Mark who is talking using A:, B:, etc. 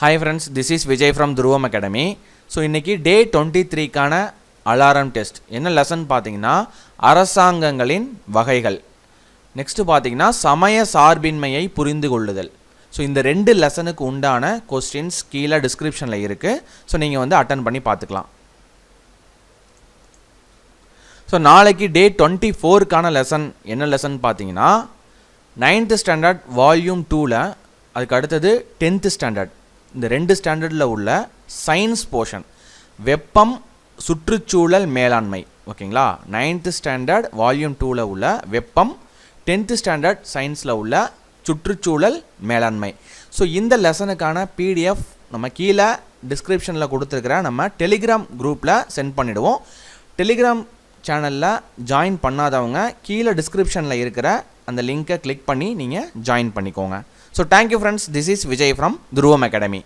A: Hi friends, this is Vijay from Dhruvam Academy. So இன்னைக்கு டே 23 கான alarm test என்ன lesson பார்த்தீங்கன்னா அரசாங்கங்களின் வகைகள். நெக்ஸ்ட் பார்த்தீங்கன்னா சமய சார்பின்மையை புரிந்து கொள்ளுதல். ஸோ இந்த ரெண்டு லெசனுக்கு உண்டான கொஸ்டின்ஸ் கீழே டிஸ்கிரிப்ஷனில் இருக்குது. ஸோ நீங்கள் வந்து அட்டன் பண்ணி பார்த்துக்கலாம். ஸோ நாளைக்கு டே 24கான லெசன் என்ன லெசன் பார்த்தீங்கன்னா 9th ஸ்டாண்டர்ட் வால்யூம் 2ல் அதுக்கு அடுத்தது 10th ஸ்டாண்டர்ட் இந்த ரெண்டு ஸ்டாண்டர்டில் உள்ள சயின்ஸ் போர்ஷன் வெப்பம் சுற்றுச்சூழல் மேலாண்மை. ஓகேங்களா, 9th ஸ்டாண்டர்ட் வால்யூம் 2ல் உள்ள வெப்பம், 10th ஸ்டாண்டர்ட் சயின்ஸில் உள்ள சுற்றுச்சூழல் மேலாண்மை. ஸோ இந்த லெசனுக்கான பிடிஎஃப் நம்ம கீழே டிஸ்கிரிப்ஷனில் கொடுத்துருக்கிற நம்ம டெலிகிராம் குரூப்பில் சென்ட் பண்ணிவிடுவோம். டெலிகிராம் சேனலில் ஜாயின் பண்ணாதவங்க கீழே டிஸ்கிரிப்ஷனில் இருக்கிற அந்த லிங்கை கிளிக் பண்ணி நீங்கள் ஜாயின் பண்ணிக்கோங்க. So thank you friends, this is Vijay from Dhruvam Academy.